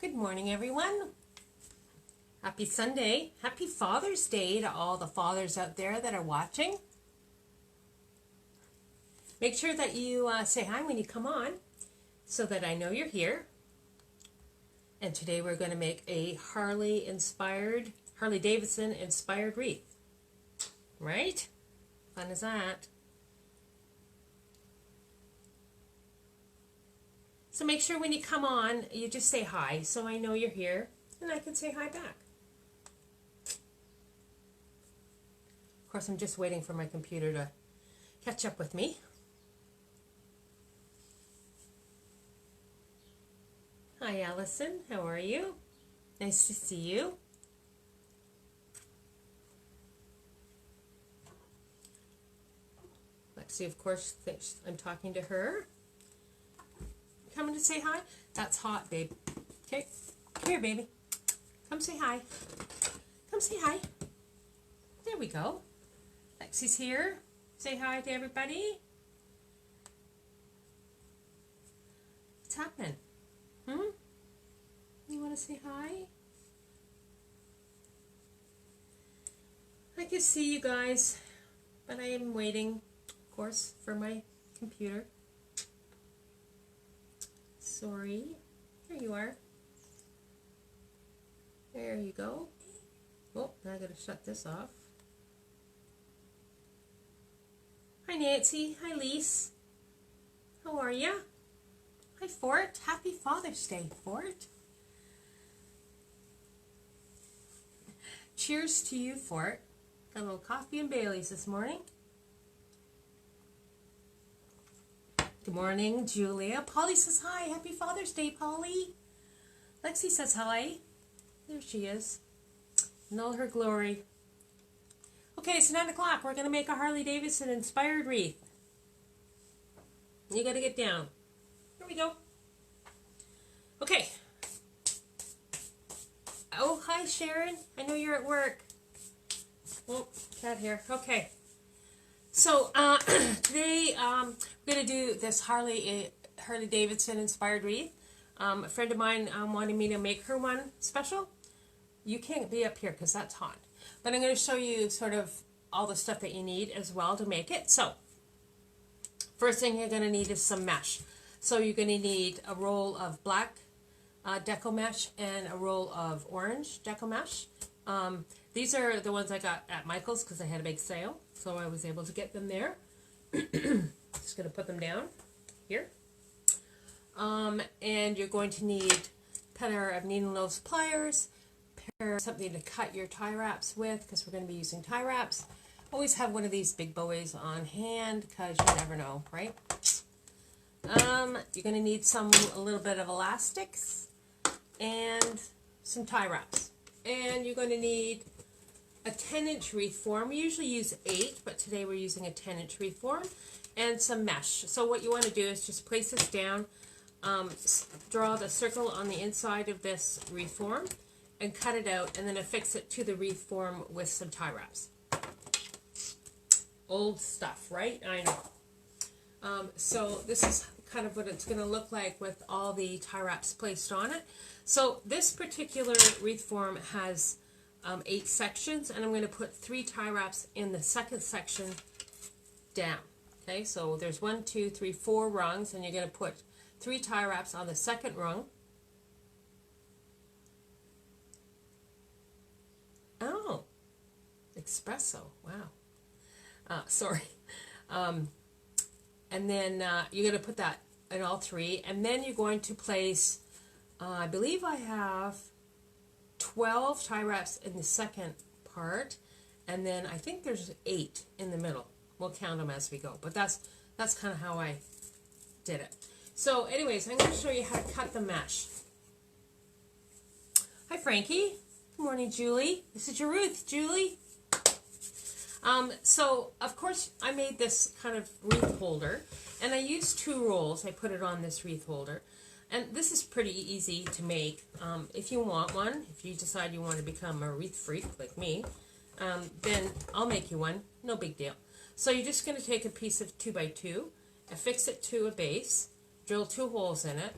Good morning, everyone. Happy Sunday. Happy Father's Day to all the fathers out there that are watching. Make sure that you say hi when you come on so that I know you're here. And today we're going to make a Harley Davidson inspired wreath. Right? Fun as that. So make sure when you come on, you just say hi so I know you're here and I can say hi back. Of course, I'm just waiting for my computer to catch up with me. Hi, Allison. How are you? Nice to see you. Lexi, of course, thinks I'm talking to her. Coming to say hi? That's hot, babe. Okay, come here, baby. Come say hi. Come say hi. There we go. Lexi's here. Say hi to everybody. What's happening? You want to say hi? I can see you guys, but I am waiting, of course, for my computer. Sorry. There you are. There you go. Oh, now I gotta shut this off. Hi, Nancy. Hi, Lise. How are ya? Hi, Fort. Happy Father's Day, Fort. Cheers to you, Fort. Got a little coffee and Bailey's this morning. Good morning, Julia. Polly says hi. Happy Father's Day, Polly. Lexi says hi. There she is. In all her glory. Okay, it's 9 o'clock. We're going to make a Harley Davidson inspired wreath. You got to get down. Here we go. Okay. Oh, hi, Sharon. I know you're at work. Oh, cat here. Okay. So today we're going to do this Harley Davidson inspired wreath. A friend of mine wanted me to make her one special. You can't be up here because that's hot. But I'm going to show you sort of all the stuff that you need as well to make it. So first thing you're going to need is some mesh. So you're going to need a roll of black Deco mesh and a roll of orange Deco mesh. These are the ones I got at Michael's because I had a big sale. So I was able to get them there. Just going to put them down here. And you're going to need a pair of needle nose pliers, something to cut your tie wraps with because we're going to be using tie wraps. Always have one of these big bowies on hand because you never know, right? You're going to need a little bit of elastics and some tie wraps. And you're going to need a 10-inch wreath form. We usually use 8, but today we're using a 10-inch wreath form, and some mesh. So what you want to do is just place this down, draw the circle on the inside of this wreath form, and cut it out, and then affix it to the wreath form with some tie wraps. Old stuff, right? I know. So this is kind of what it's going to look like with all the tie wraps placed on it. So this particular wreath form has 8 sections, and I'm going to put 3 tie wraps in the second section down. Okay, so there's 1, 2, 3, 4 rungs, and you're going to put 3 tie wraps on the second rung. Oh, espresso, wow. Sorry. And then you're going to put that in all 3, and then you're going to place, I believe I have 12 tie wraps in the second part, and then I think there's 8 in the middle. We'll count them as we go, but that's kind of how I did it. So anyways, I'm going to show you how to cut the mesh. Hi, Frankie. Good morning, Julie. This is your Ruth, Julie. So of course I made this kind of wreath holder, and I used 2 rolls. I put it on this wreath holder. And this is pretty easy to make. If you want one, if you decide you want to become a wreath freak like me, then I'll make you one. No big deal. So you're just going to take a piece of 2x2, affix it to a base, drill 2 holes in it,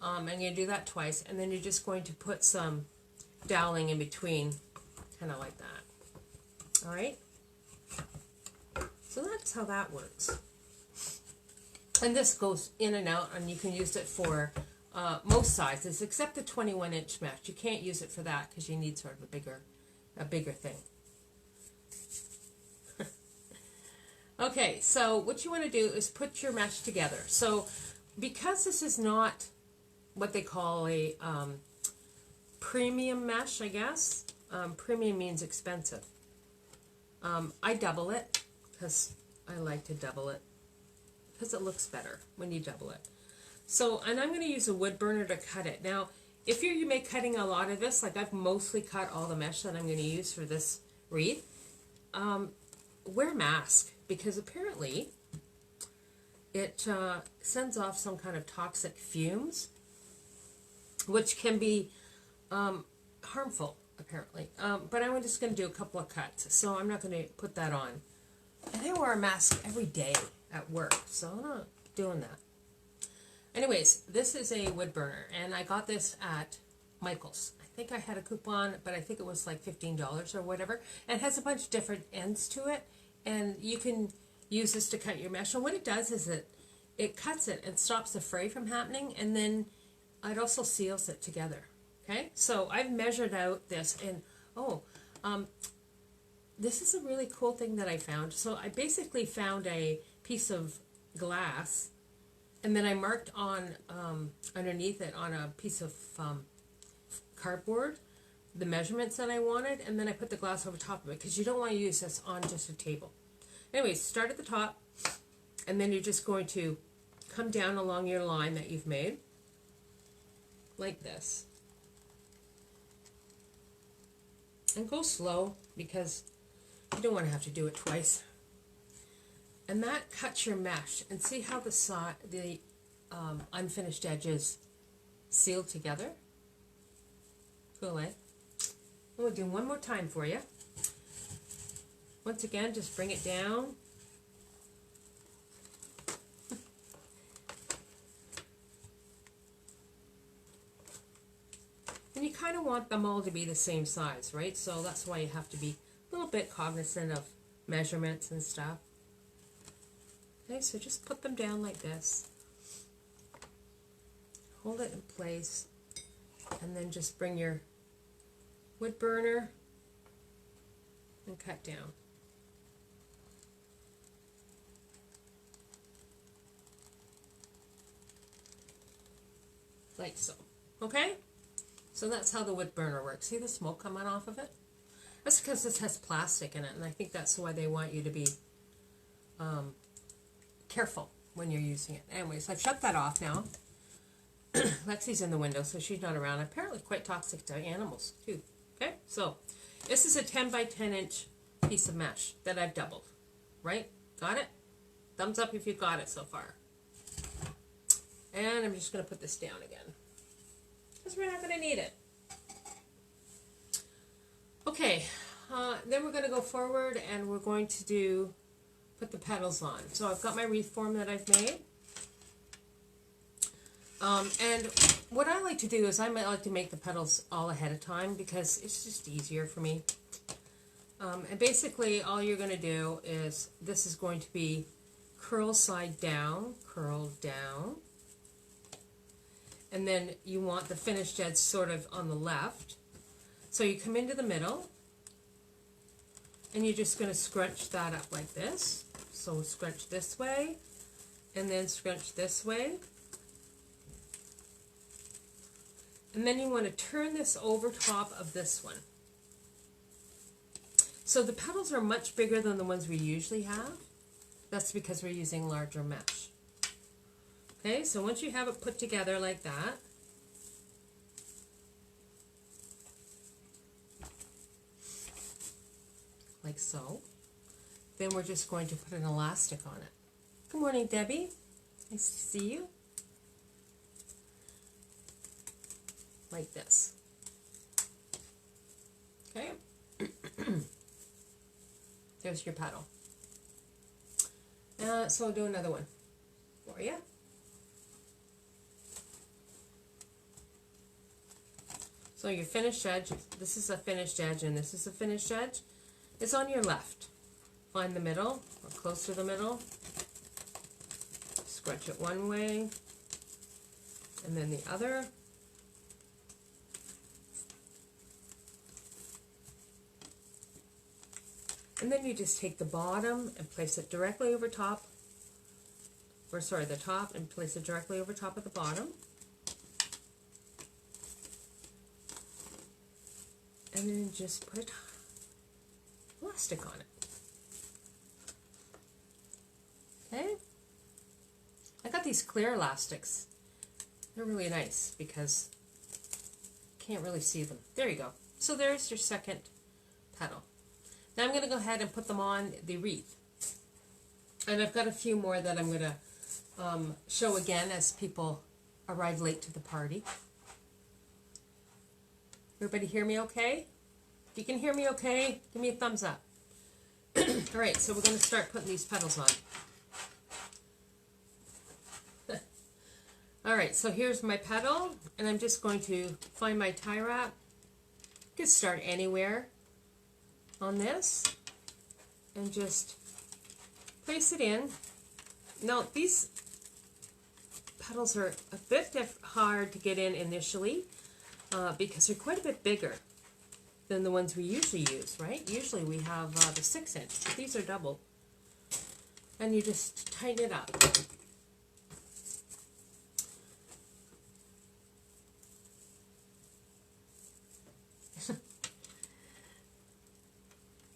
I'm going to do that twice, and then you're just going to put some doweling in between, kind of like that. All right? So that's how that works. And this goes in and out, and you can use it for most sizes, except the 21-inch mesh. You can't use it for that because you need sort of a bigger thing. Okay, so what you want to do is put your mesh together. So because this is not what they call a premium mesh, I guess. Premium means expensive. I double it because I like to double it because it looks better when you double it. So, and I'm going to use a wood burner to cut it. Now, if you're cutting a lot of this, like I've mostly cut all the mesh that I'm going to use for this wreath, wear a mask because apparently it sends off some kind of toxic fumes, which can be harmful, apparently. But I'm just going to do a couple of cuts, so I'm not going to put that on. And I wear a mask every day at work, so I'm not doing that. Anyways, this is a wood burner, and I got this at Michael's. I think I had a coupon, but I think it was like $15 or whatever. And it has a bunch of different ends to it, and you can use this to cut your mesh. And what it does is it cuts it and stops the fray from happening, and then it also seals it together. Okay, so I've measured out this, and this is a really cool thing that I found. So I basically found a piece of glass, and then I marked on underneath it on a piece of cardboard the measurements that I wanted, and then I put the glass over top of it because you don't want to use this on just a table. Anyways, start at the top, and then you're just going to come down along your line that you've made like this. And go slow because you don't want to have to do it twice. And that cuts your mesh. And see how the unfinished edges sealed together? Cool, eh? And we'll do one more time for you. Once again, just bring it down. And you kind of want them all to be the same size, right? So that's why you have to be a little bit cognizant of measurements and stuff. Okay, so just put them down like this. Hold it in place. And then just bring your wood burner and cut down. Like so. Okay? So that's how the wood burner works. See the smoke coming off of it? That's because this has plastic in it, and I think that's why they want you to be careful when you're using it. Anyways, I've shut that off now. Lexi's in the window, so she's not around. Apparently quite toxic to animals, too. Okay, so this is a 10 by 10 inch piece of mesh that I've doubled. Right? Got it? Thumbs up if you got it so far. And I'm just going to put this down again, because we're not going to need it. Okay, then we're going to go forward and we're going to put the petals on. So I've got my wreath form that I've made. And what I like to do is I might like to make the petals all ahead of time because it's just easier for me. And basically all you're going to do is, this is going to be curl side down, curl down. And then you want the finished edge sort of on the left. So you come into the middle, and you're just going to scrunch that up like this. So scrunch this way, and then scrunch this way. And then you want to turn this over top of this one. So the petals are much bigger than the ones we usually have. That's because we're using larger mesh. Okay, so once you have it put together like that, like so, then we're just going to put an elastic on it. Good morning, Debbie. Nice to see you. Like this. Okay. There's your petal. So I'll do another one for you. So your finished edge, this is a finished edge and this is a finished edge, is on your left. Find the middle, or close to the middle. Scrunch it one way, and then the other. And then you just take the bottom and place it directly over top, or sorry, the top, and place it directly over top of the bottom. And then just put elastic on it. Okay? I got these clear elastics. They're really nice because you can't really see them. There you go. So there's your second petal. Now I'm going to go ahead and put them on the wreath. And I've got a few more that I'm going to show again as people arrive late to the party. Everybody hear me okay? If you can hear me okay, give me a thumbs up. Alright, so we're going to start putting these petals on. Alright, so here's my petal, and I'm just going to find my tie wrap. You can start anywhere on this, and just place it in. Now, these petals are a bit hard to get in initially, because they're quite a bit bigger than the ones we usually use, right? Usually we have the 6-inch, but these are double. And you just tighten it up.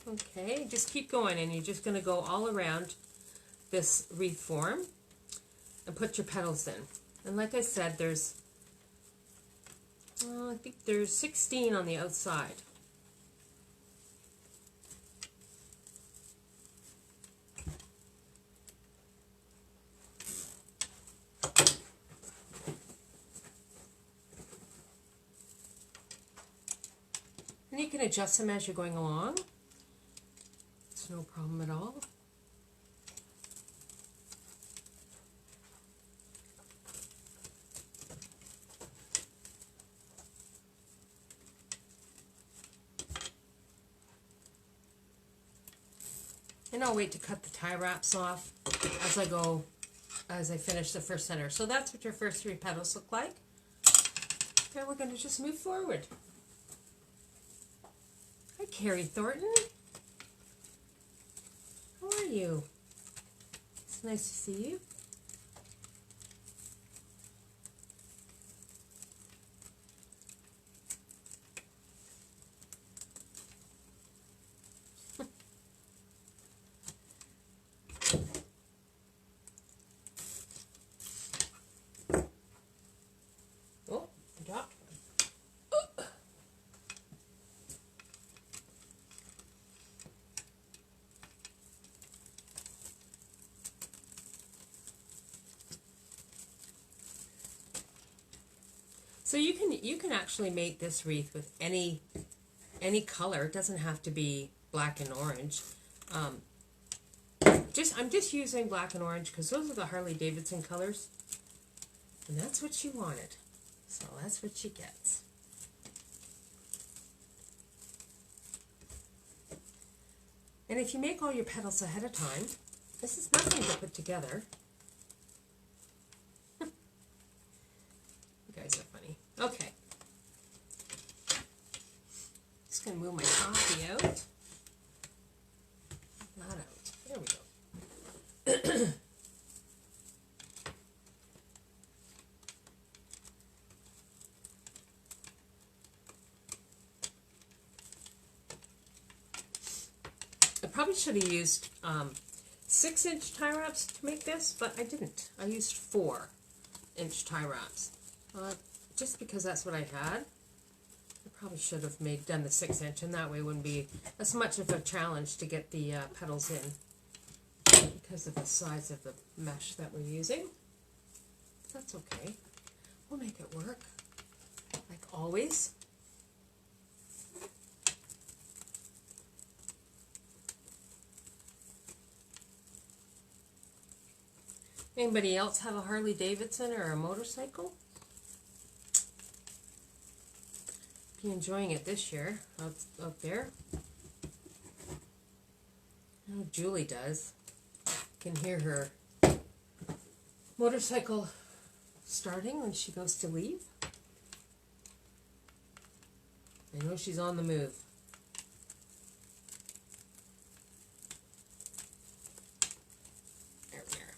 Okay, just keep going, and you're just going to go all around this wreath form and put your petals in. And like I said, there's I think there's 16 on the outside. And you can adjust them as you're going along. It's no problem at all. And I'll wait to cut the tie wraps off as I finish the first center. So that's what your first 3 petals look like. And we're going to just move forward. Hi, Carrie Thornton. How are you? It's nice to see you. Oh, I dropped one. So you can actually make this wreath with any color. It doesn't have to be black and orange. I'm just using black and orange because those are the Harley Davidson colors, and that's what she wanted. So that's what she gets. And if you make all your petals ahead of time, this is nothing to put together. You guys are funny. Okay. Just going to move my coffee out. Not out. There we go. I probably should have used 6-inch tie wraps to make this, but I didn't. I used 4-inch tie wraps. Just because that's what I had. I probably should have done the 6-inch, and that way it wouldn't be as much of a challenge to get the petals in because of the size of the mesh that we're using. That's okay. We'll make it work, like always. Anybody else have a Harley Davidson or a motorcycle? If She's enjoying it this year out there. I know Julie does. You can hear her motorcycle starting when she goes to leave. I know she's on the move. There we are.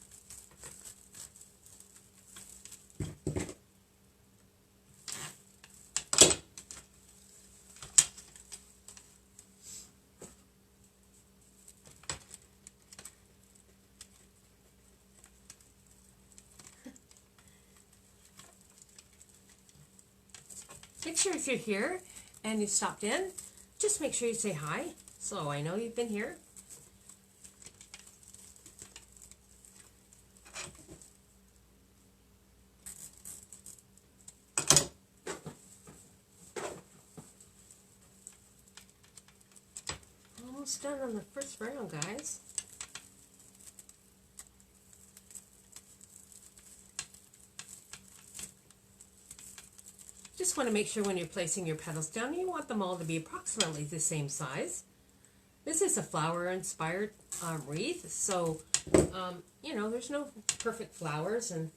Make sure if you're here and you stopped in, just make sure you say hi so I know you've been here. Almost done on the first round, guys. Just want to make sure when you're placing your petals down, you want them all to be approximately the same size. This is a flower-inspired wreath, so, you know, there's no perfect flowers, and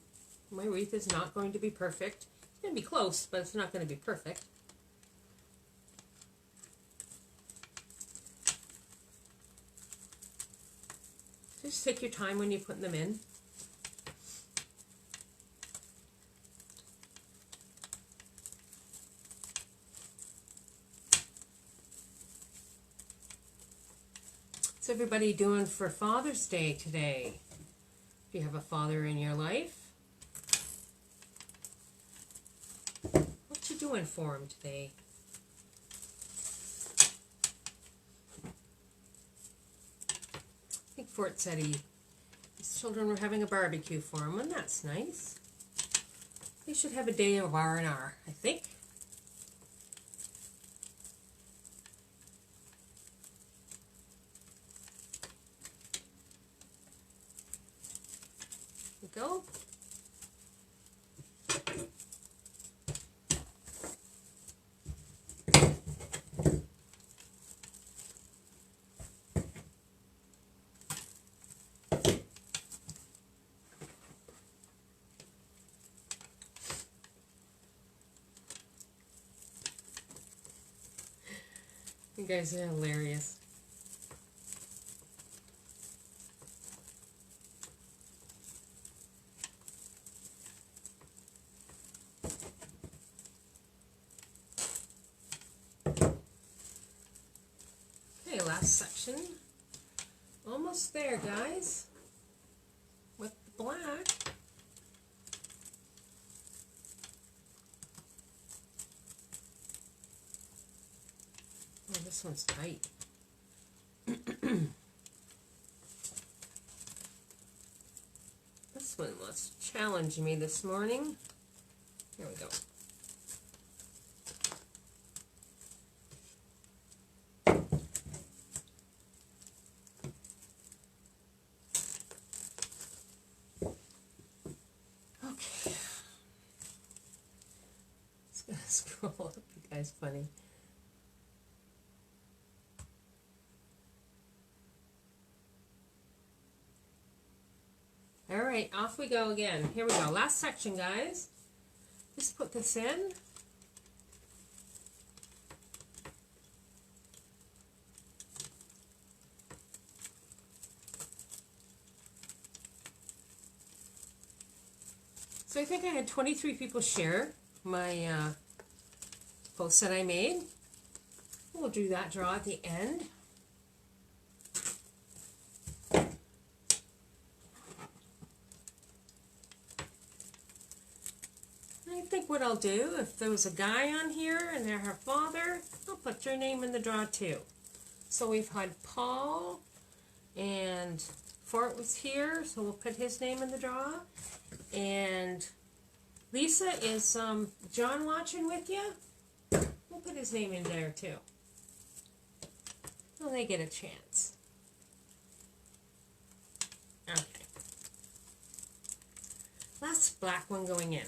my wreath is not going to be perfect. It's going to be close, but it's not going to be perfect. Just take your time when you're putting them in. What's everybody doing for Father's Day today? If you have a father in your life, what you doing for him today? I think Fort said his children were having a barbecue for him, and that's nice. They should have a day of R&R, I think. Go. You guys are hilarious. Last section. Almost there, guys. With the black. Oh, this one's tight. This one was challenging me this morning. Here we go. Scroll up, you guys funny. All right, off we go again. Here we go. Last section, guys. Just put this in. So I think I had 23 people share my post that I made. We'll do that draw at the end. I think what I'll do, if there was a guy on here and they're her father, I'll put your name in the draw too. So we've had Paul and Fort was here, so we'll put his name in the draw. And Lisa, is John watching with you? We'll put his name in there too. So they get a chance. Okay. Last black one going in.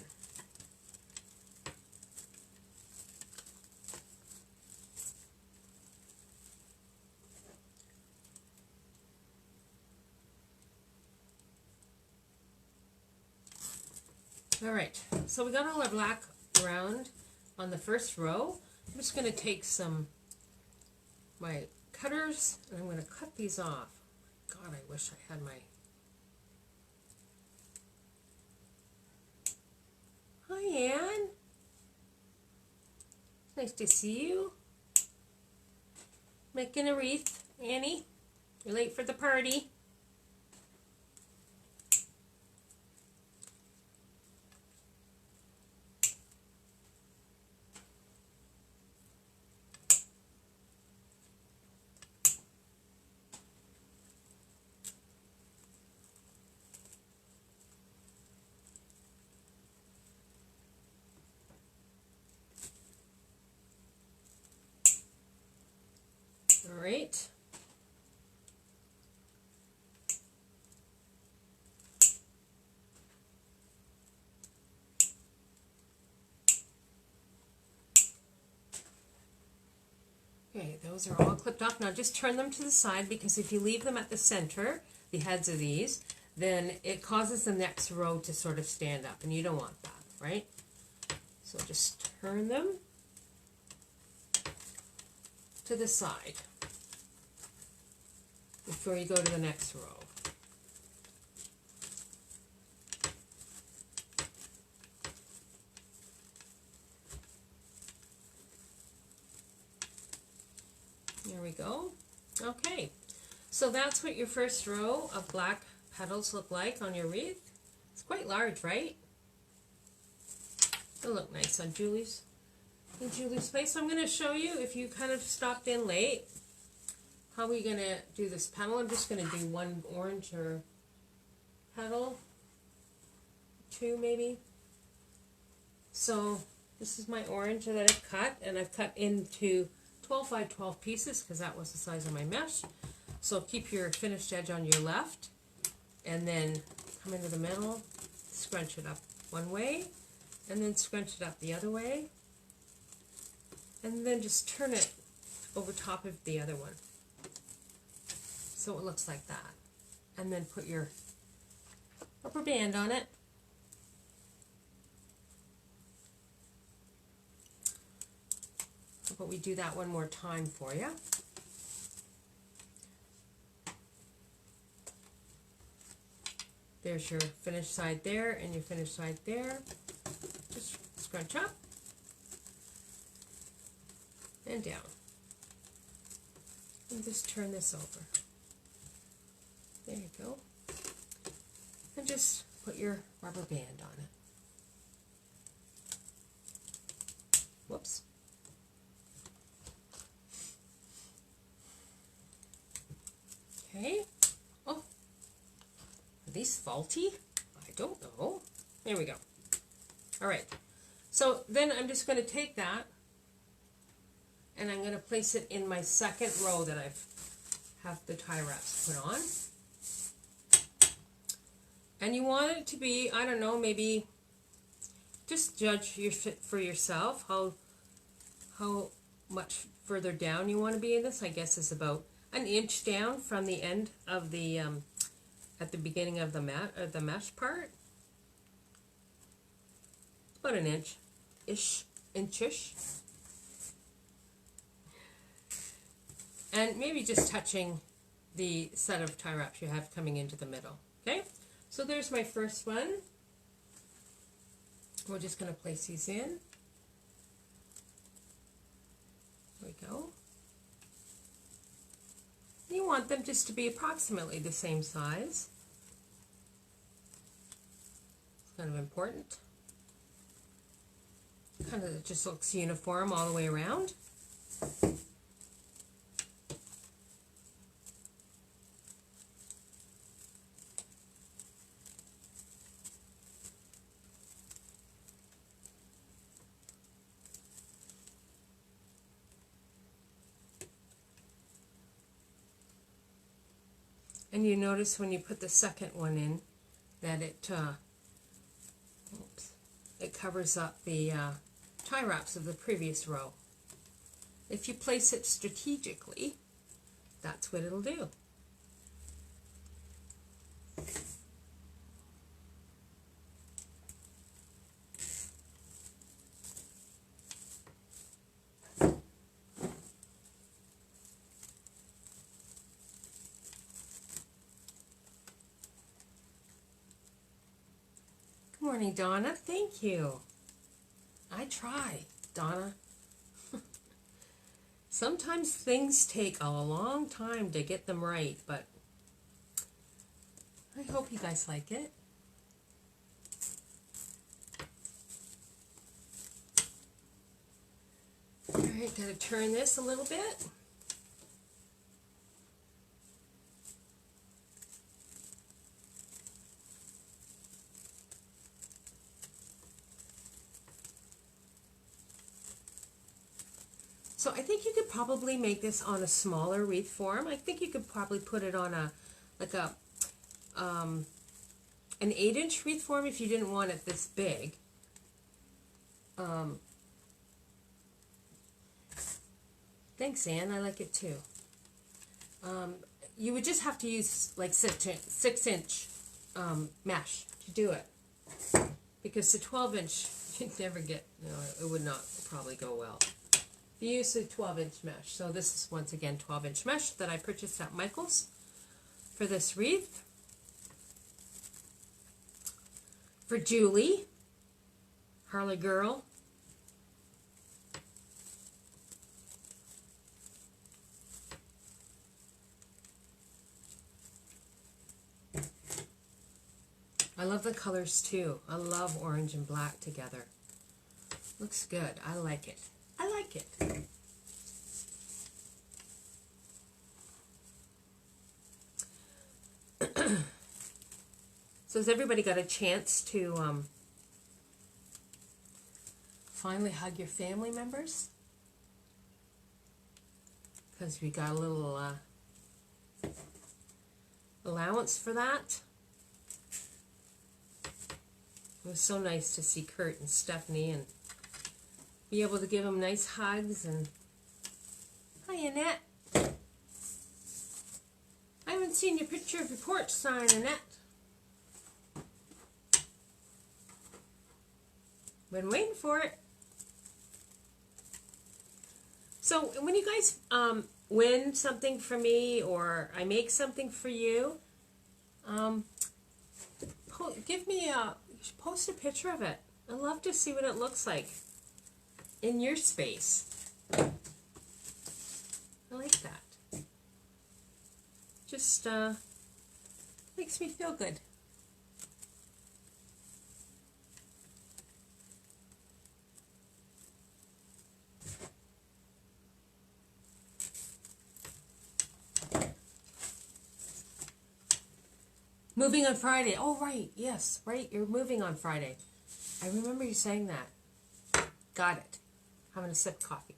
Alright, so we got all our black around on the first row. I'm just going to take my cutters and I'm going to cut these off. God, I wish I had my... Hi, Anne. Nice to see you. Making a wreath, Annie. You're late for the party. All right. Okay, those are all clipped off. Now just turn them to the side, because if you leave them at the center, the heads of these, then it causes the next row to sort of stand up, and you don't want that, right? So just turn them to the side before you go to the next row. There we go. Okay, so that's what your first row of black petals look like on your wreath. It's quite large, right? It'll look nice on Julie's place. So I'm going to show you, if you kind of stopped in late, how we're going to do this petal. I'm just going to do one orange or petal, two maybe. So this is my orange that I've cut, and I've cut into 12 by 12 pieces because that was the size of my mesh. So keep your finished edge on your left, and then come into the middle, scrunch it up one way, and then scrunch it up the other way, and then just turn it over top of the other one so it looks like that, and then put your rubber band on it. But we do that one more time for you. There's your finished side there and your finished side there. Just scrunch up and down. And just turn this over. There you go. And just put your rubber band on it. Whoops. Okay. Oh, are these faulty? I don't know. There we go. All right. So then I'm just going to take that and I'm going to place it in my second row that I've have the tie wraps put on. And you want it to be, I don't know, maybe just judge your fit for yourself how much further down you want to be in this. I guess is about an inch down from the end of the at the beginning of the mesh part. About an inchish. And maybe just touching the set of tie wraps you have coming into the middle. Okay, so there's my first one. We're just going to place these in. There we go. You want them just to be approximately the same size. It's kind of important. Kind of just looks uniform all the way around. And you notice when you put the second one in that it covers up the tie wraps of the previous row. If you place it strategically, that's what it'll do. morning, Donna. Thank you. I try, Donna. Sometimes things take a long time to get them right, but I hope you guys like it. All right, gotta turn this a little bit. So I think you could probably make this on a smaller wreath form. I think you could probably put it on a, like a, an 8-inch wreath form if you didn't want it this big. Thanks, Anne. I like it too. You would just have to use like 6-inch mesh to do it, because the 12-inch you'd never get. You know, it would not probably go well. You use a 12-inch mesh. So this is once again 12-inch mesh that I purchased at Michael's for this wreath. For Julie, Harley girl. I love the colors too. I love orange and black together. Looks good. I like it. I like it. So has everybody got a chance to finally hug your family members? Because we got a little allowance for that. It was so nice to see Kurt and Stephanie and be able to give them nice hugs. And hi, Annette. I haven't seen your picture of your porch sign, Annette. Been waiting for it. So when you guys win something for me, or I make something for you, give me post a picture of it. I'd love to see what it looks like in your space. I like that. Just makes me feel good. Moving on Friday. Oh, right. Yes, right. You're moving on Friday. I remember you saying that. Got it. Having a sip of coffee.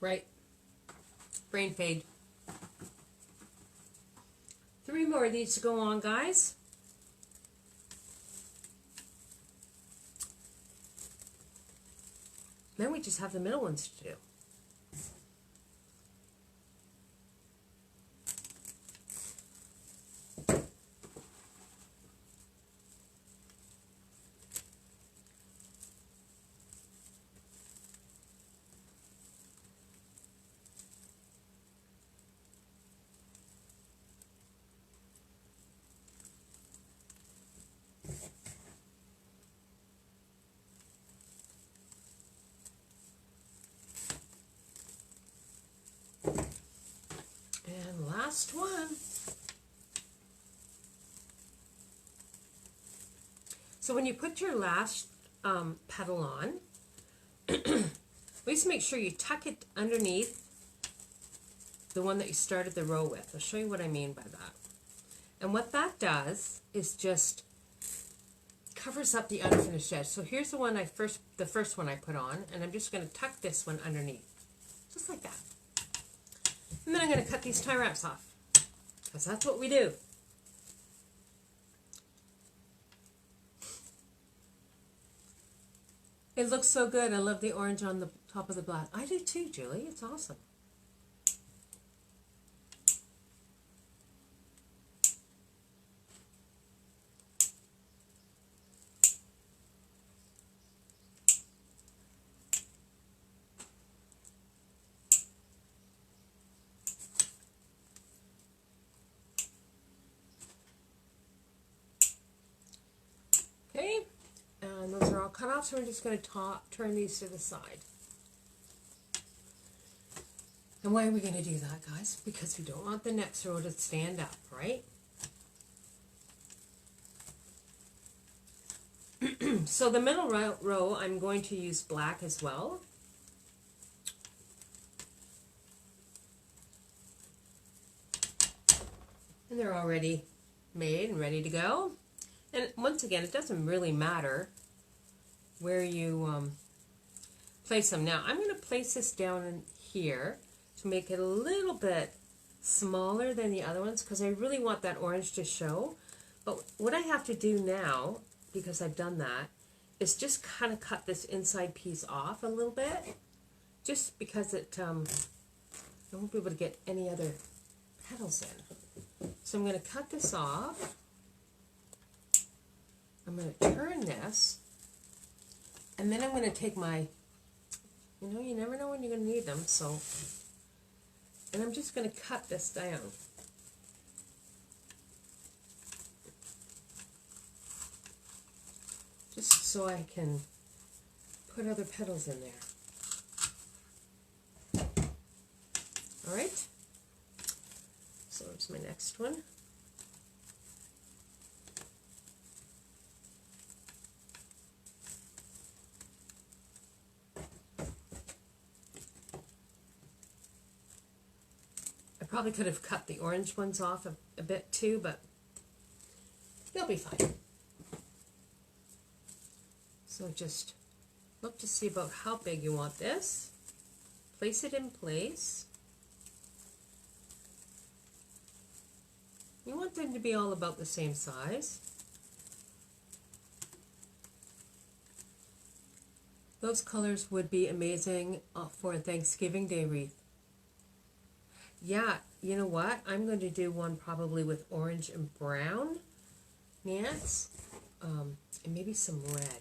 Right. Brain fade. 3 more of these to go on, guys. Then we just have the middle ones to do. Last one. So when you put your last petal on, please make sure you tuck it underneath the one that you started the row with. I'll show you what I mean by that. And what that does is just covers up the unfinished edge. So here's the one the first one I put on, and I'm just going to tuck this one underneath, just like that. And then I'm going to cut these tie wraps off, because that's what we do. It looks so good. I love the orange on the top of the black. I do too, Julie. It's awesome. cut off, so we're just going to turn these to the side. And why are we going to do that, guys? Because we don't want the next row to stand up, right? So the middle row, I'm going to use black as well. And they're already made and ready to go. And once again, it doesn't really matter where you place them. Now, I'm going to place this down in here to make it a little bit smaller than the other ones because I really want that orange to show. But what I have to do now, because I've done that, is just kind of cut this inside piece off a little bit, just because I won't be able to get any other petals in. So I'm going to cut this off. I'm going to turn this, and then I'm going to take my, you never know when you're going to need them, so, and I'm just going to cut this down. Just so I can put other petals in there. All right, so it's my next one. I probably could have cut the orange ones off a bit too, but they'll be fine. So just look to see about how big you want this. Place it in place. You want them to be all about the same size. Those colors would be amazing for a Thanksgiving Day wreath. Yeah, you know what? I'm going to do one probably with orange and brown Nance, and maybe some red.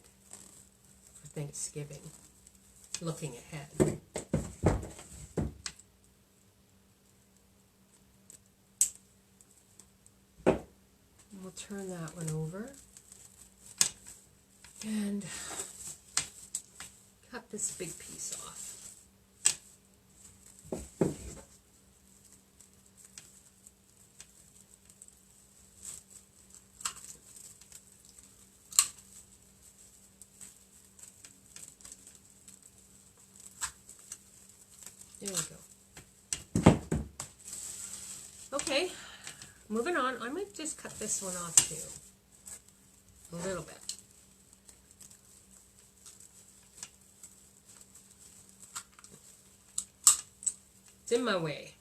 Thanksgiving, looking ahead. We'll turn that one over and cut this big piece off. There we go. Okay, moving on. I might just cut this one off too, a little bit. It's in my way.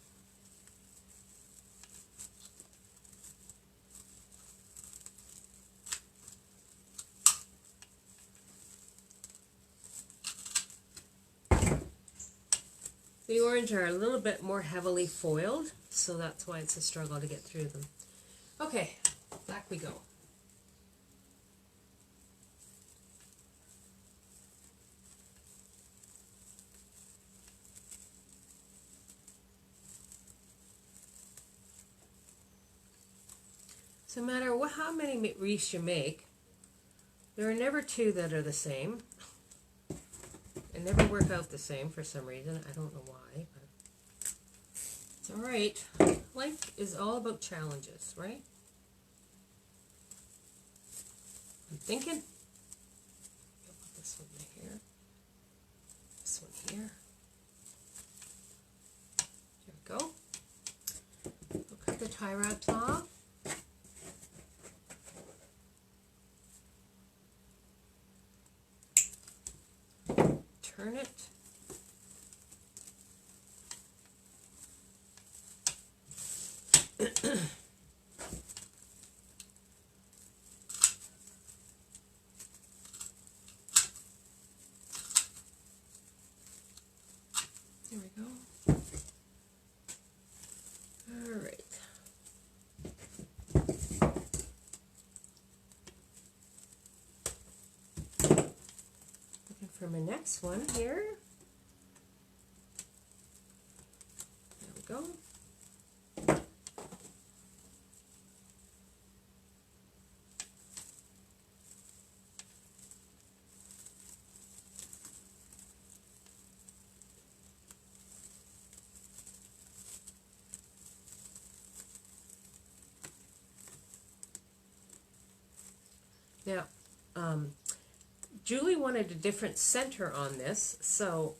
The orange are a little bit more heavily foiled, so that's why it's a struggle to get through them. Okay, back we go. So no matter how many wreaths you make, there are never two that are the same. They never work out the same for some reason. I don't know why, but it's all right. Life is all about challenges, right? I'm thinking. I'll put this one here. This one here. There we go. I'll cut the tie wraps off. Turn it. There we go. All right. For my next one here. There we go. Now, Julie wanted a different center on this, so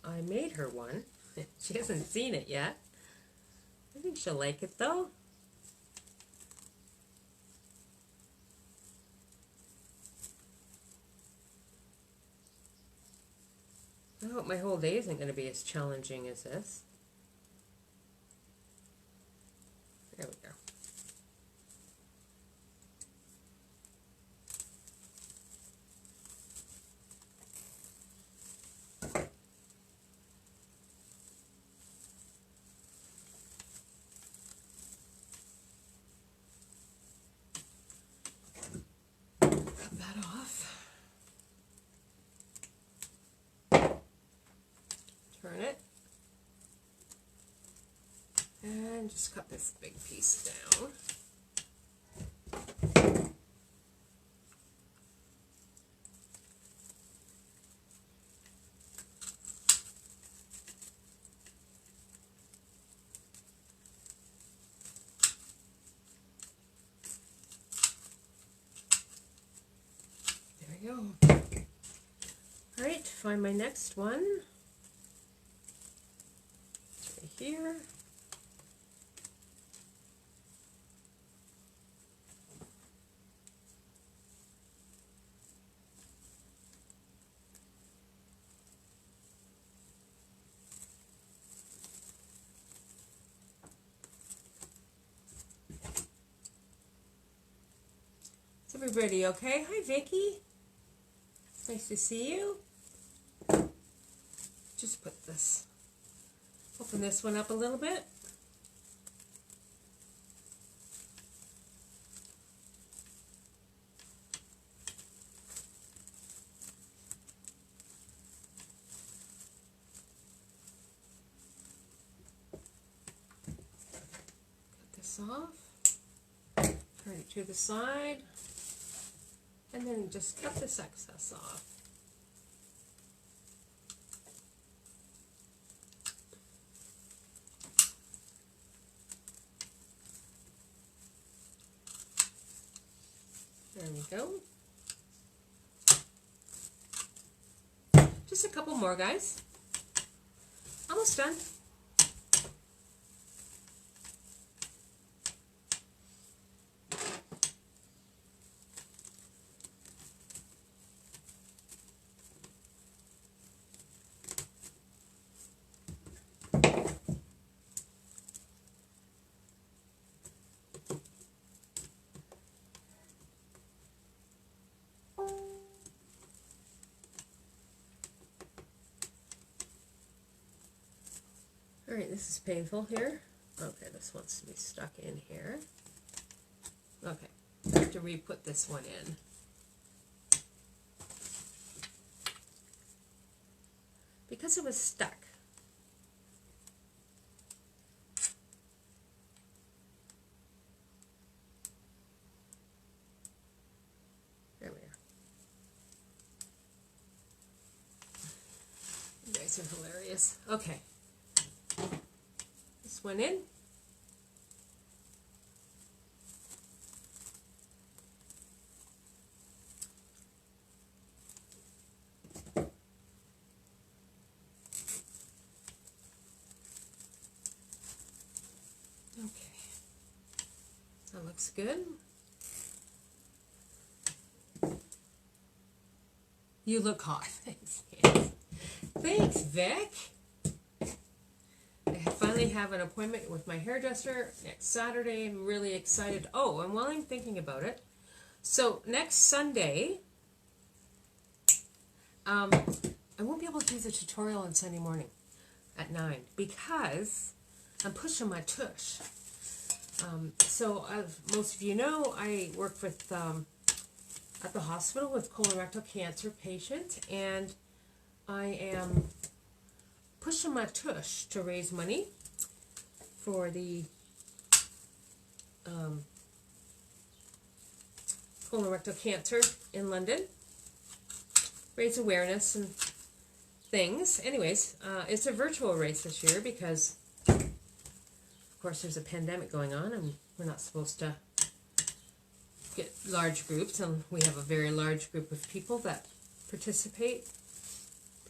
I made her one. She hasn't seen it yet. I think she'll like it though. I hope my whole day isn't going to be as challenging as this. There we go. Cut that off. Turn it. And just cut this big piece down. There we go. All right, find my next one. It's right here. Is everybody okay? Hi, Vicky. Nice to see you. Just put this, open this one up a little bit. Cut this off. Turn it to the side. And then just cut this excess off. There we go. Just a couple more, guys. Almost done. Alright, this is painful here. Okay, this wants to be stuck in here. Okay, I have to re-put this one in. Because it was stuck. There we are. You guys are hilarious. Okay. This one in. Okay. That looks good. You look hot. Thanks. Yes. Thanks, Vic. I finally have an appointment with my hairdresser next Saturday. I'm really excited. Oh, and while I'm thinking about it, so next Sunday, I won't be able to do the tutorial on Sunday morning at 9 because I'm pushing my tush. So as most of you know, I work with at the hospital with colorectal cancer patients, and I am pushing my tush to raise money for the colorectal cancer in London. Raise awareness and things. Anyways, it's a virtual race this year because, of course, there's a pandemic going on and we're not supposed to get large groups, and we have a very large group of people that participate,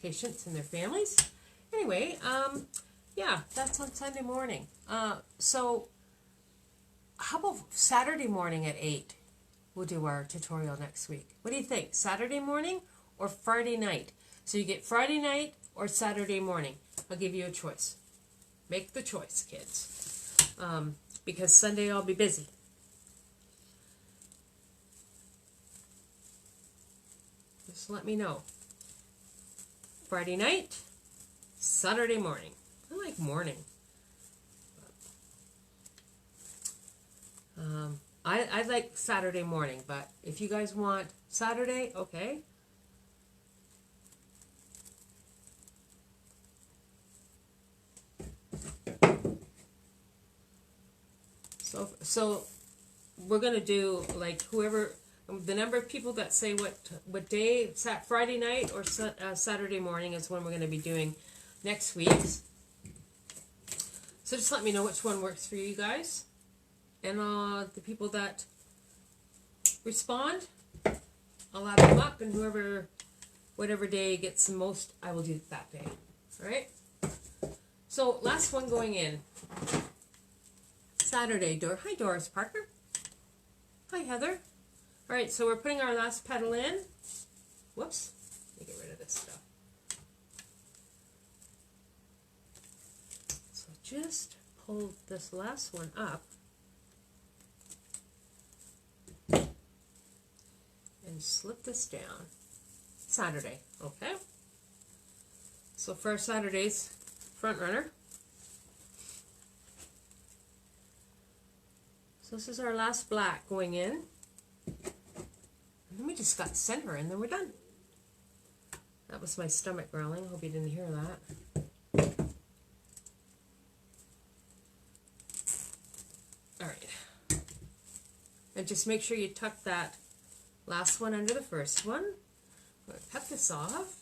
patients and their families. Anyway, yeah, that's on Sunday morning. So how about Saturday morning at 8? We'll do our tutorial next week. What do you think? Saturday morning or Friday night? So you get Friday night or Saturday morning. I'll give you a choice. Make the choice, kids. Because Sunday I'll be busy. Just let me know. Friday night, Saturday morning. I like morning. I like Saturday morning, but if you guys want Saturday, okay. So we're gonna do like whoever, the number of people that say what day, Friday night or Saturday morning is when we're gonna be doing next week's. So just let me know which one works for you guys. And the people that respond, I'll add them up, and whatever day gets the most, I will do it that day. Alright? So, last one going in. Saturday, Hi, Doris Parker. Hi, Heather. Alright, so we're putting our last petal in. Whoops. Let me get rid of this stuff. So, just pull this last one up. And slip this down. Saturday, okay? So for our Saturday's front runner. So this is our last black going in. And then we just got center and then we're done. That was my stomach growling. I hope you didn't hear that. Alright. And just make sure you tuck that last one under the first one. I'm going to cut this off.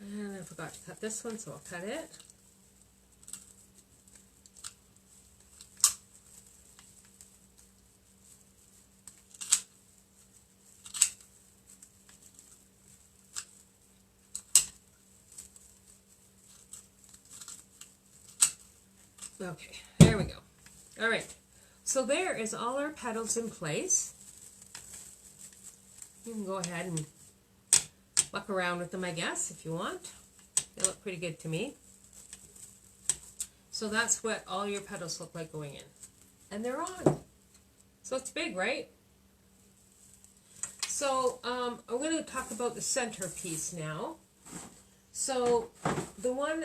And I forgot to cut this one, so I'll cut it. Okay, there we go. All right, so there is all our petals in place. You can go ahead and muck around with them, I guess, if you want. They look pretty good to me. So that's what all your petals look like going in. And they're on. So it's big, right? So I'm going to talk about the centerpiece now. So the one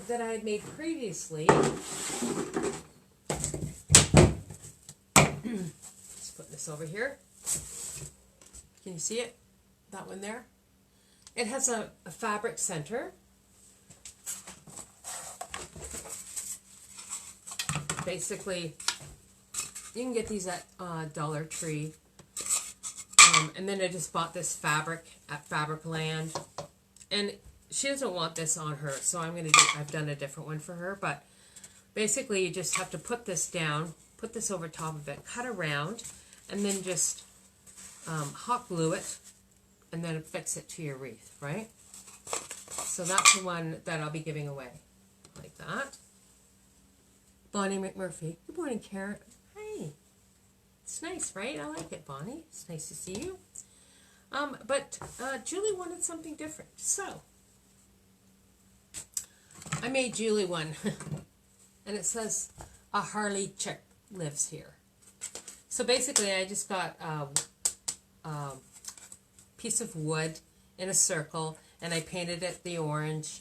that I had made previously, just put this over here. Can you see it? That one there? It has a fabric center. Basically, you can get these at Dollar Tree. And then I just bought this fabric at Fabricland. And she doesn't want this on her, so I've done a different one for her. But basically, you just have to put this down, put this over top of it, cut around, and then just hot glue it, and then affix it to your wreath, right? So that's the one that I'll be giving away, like that. Bonnie McMurphy. Good morning, Karen. Hey. It's nice, right? I like it, Bonnie. It's nice to see you. But Julie wanted something different. So, I made Julie one. And it says, a Harley chick lives here. So basically, I just got a piece of wood in a circle, and I painted it the orange.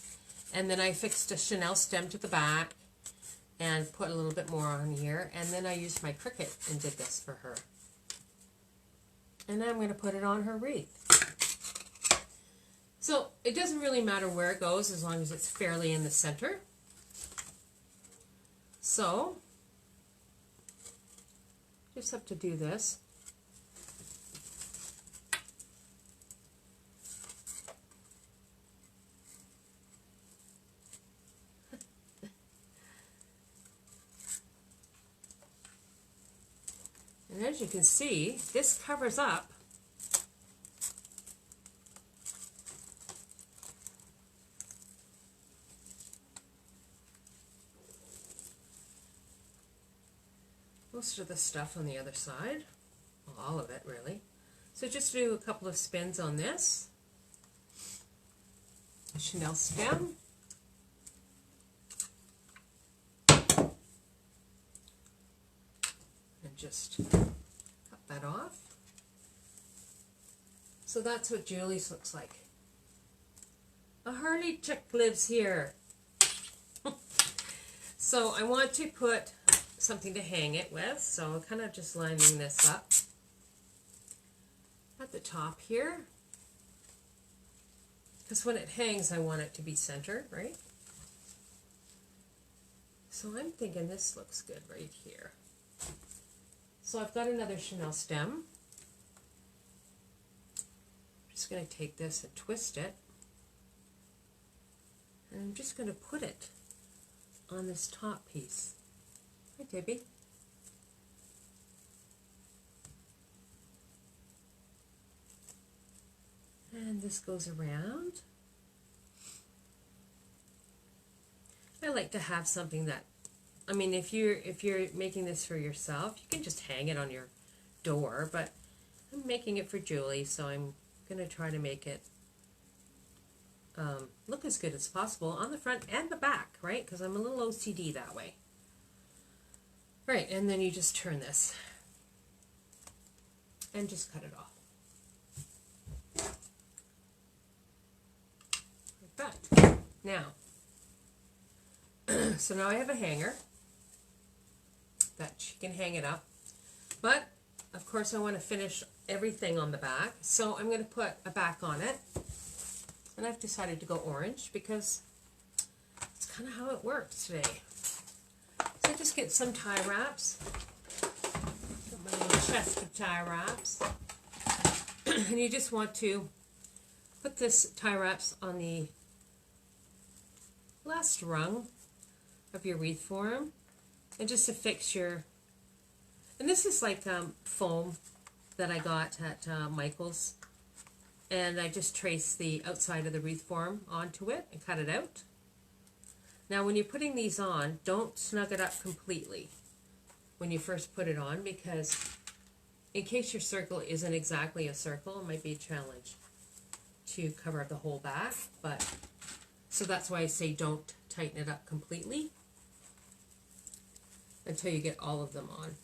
And then I fixed a Chanel stem to the back and put a little bit more on here. And then I used my Cricut and did this for her. And I'm going to put it on her wreath. So it doesn't really matter where it goes as long as it's fairly in the center. So just have to do this. And as you can see, this covers up most of the stuff on the other side, well, all of it really. So just do a couple of spins on this. A Chanel stem. And just cut that off. So that's what Julie's looks like. A Harley chick lives here. So I want to put something to hang it with, so I'm kind of just lining this up at the top here, because when it hangs I want it to be centered, right? So I'm thinking this looks good right here. So I've got another Chanel stem. I'm just going to take this and twist it, and I'm just going to put it on this top piece. Hi, Debbie. And this goes around. I like to have something that, I mean, if you're making this for yourself, you can just hang it on your door, but I'm making it for Julie, so I'm going to try to make it look as good as possible on the front and the back, right? Because I'm a little OCD that way. Right, and then you just turn this and just cut it off. Like that. Now, so now I have a hanger that she can hang it up. But, of course, I want to finish everything on the back. So I'm going to put a back on it. And I've decided to go orange because it's kind of how it works today. So I just get some tie wraps. Got my little chest of tie wraps. And you just want to put this tie wraps on the last rung of your wreath form, and just to fix your, and this is like foam that I got at Michael's, and I just trace the outside of the wreath form onto it and cut it out. Now when you're putting these on, don't snug it up completely when you first put it on, because in case your circle isn't exactly a circle, it might be a challenge to cover up the whole back. But so that's why I say don't tighten it up completely until you get all of them on.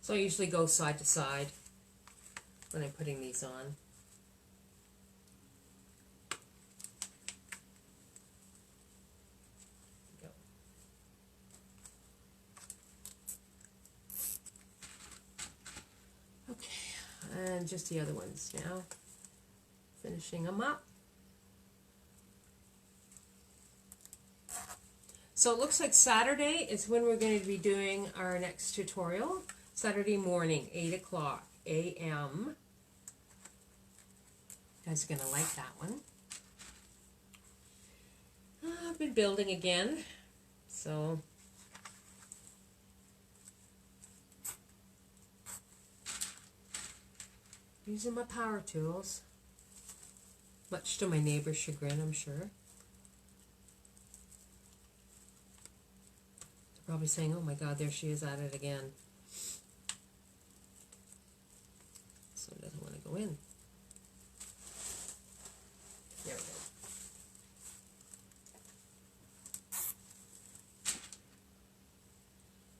So I usually go side to side when I'm putting these on. Go. Okay, and just the other ones now. Finishing them up. So it looks like Saturday is when we're going to be doing our next tutorial. Saturday morning, 8 o'clock a.m. You guys are going to like that one. I've been building again, so using my power tools, much to my neighbor's chagrin, I'm sure. They're probably saying, oh my God, there she is at it again. So it doesn't want to go in. There we go.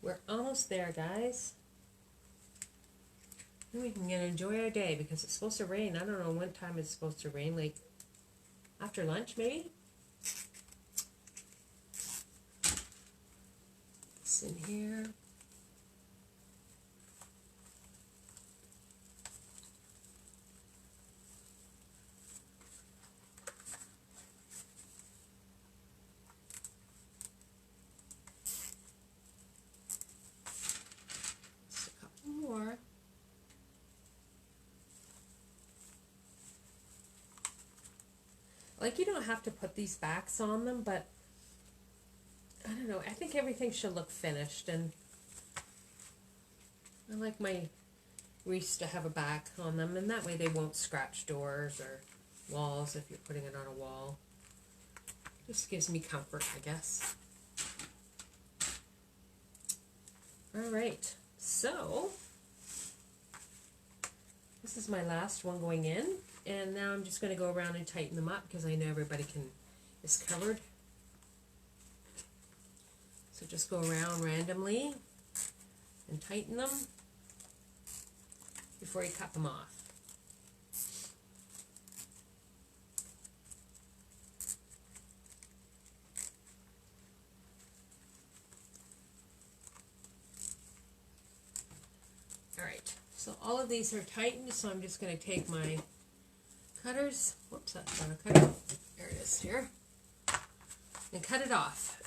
We're almost there, guys. And we can enjoy our day because it's supposed to rain. I don't know when time it's supposed to rain, like after lunch maybe? This in here. Like, you don't have to put these backs on them, but I don't know. I think everything should look finished, and I like my wreaths to have a back on them, and that way they won't scratch doors or walls if you're putting it on a wall. Just gives me comfort, I guess. All right, so this is my last one going in, and now I'm just going to go around and tighten them up because I know everybody is covered. So just go around randomly and tighten them before you cut them off. Alright, so all of these are tightened, so I'm just going to take my cutters, whoops, that's not a cutter, there it is here, and cut it off.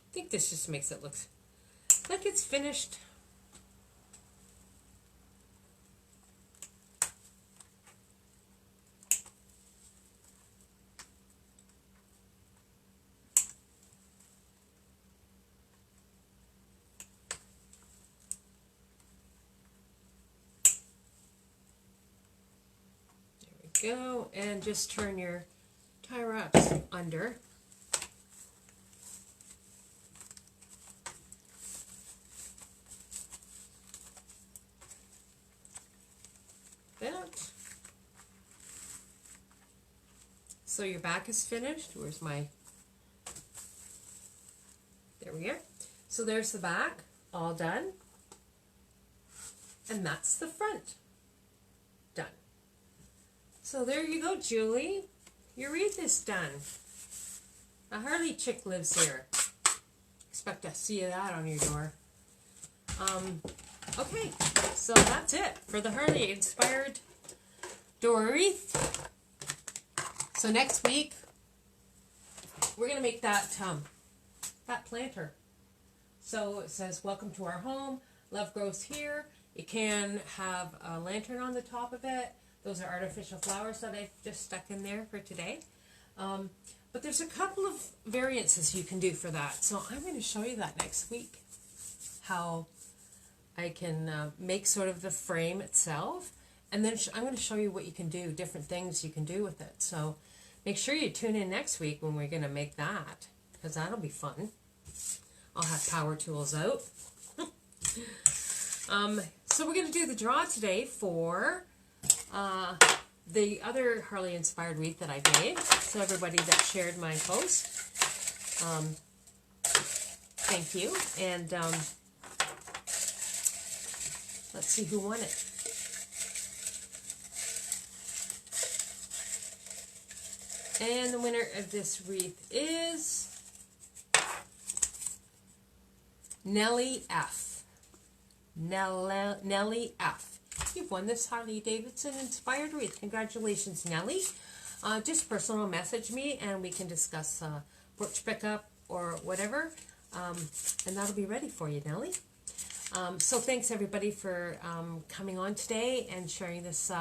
I think this just makes it look like it's finished. There we go, and just turn your tie wraps under. So your back is finished. Where's my, there we go. So there's the back, all done. And that's the front, done. So there you go, Julie. Your wreath is done. A Harley chick lives here. Expect to see that on your door. Okay, so that's it for the Harley inspired door wreath. So next week, we're going to make that planter. So it says, welcome to our home, love grows here. It can have a lantern on the top of it. Those are artificial flowers that I've just stuck in there for today. But there's a couple of variances you can do for that. So I'm going to show you that next week, how I can make sort of the frame itself. And then I'm going to show you what you can do, different things you can do with it. So make sure you tune in next week when we're going to make that, because that'll be fun. I'll have power tools out. So we're going to do the draw today for the other Harley inspired wreath that I made. So everybody that shared my post, thank you. And let's see who won it. And the winner of this wreath is Nellie F. Nellie F. You've won this Harley Davidson inspired wreath. Congratulations, Nellie. Just personal message me and we can discuss porch pickup or whatever. And that'll be ready for you, Nellie. So thanks everybody for coming on today and sharing this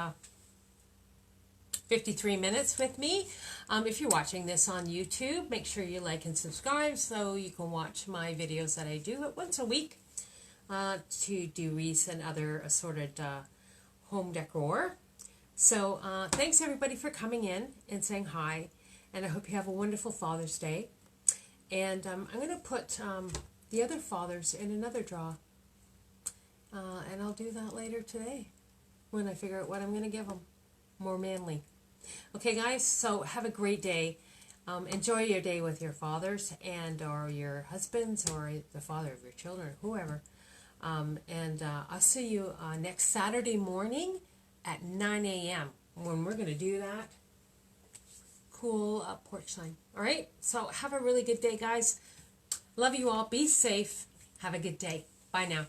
53 minutes with me. If you're watching this on YouTube, make sure you like and subscribe so you can watch my videos that I do once a week to do wreaths and other assorted home decor. So thanks everybody for coming in and saying hi, and I hope you have a wonderful Father's Day. And I'm going to put the other fathers in another draw, and I'll do that later today when I figure out what I'm going to give them, more manly. Okay guys, so have a great day. Enjoy your day with your fathers and or your husbands or the father of your children, whoever. And I'll see you next Saturday morning at 9 a.m. when we're going to do that cool porch sign. Alright, so have a really good day, guys. Love you all. Be safe. Have a good day. Bye now.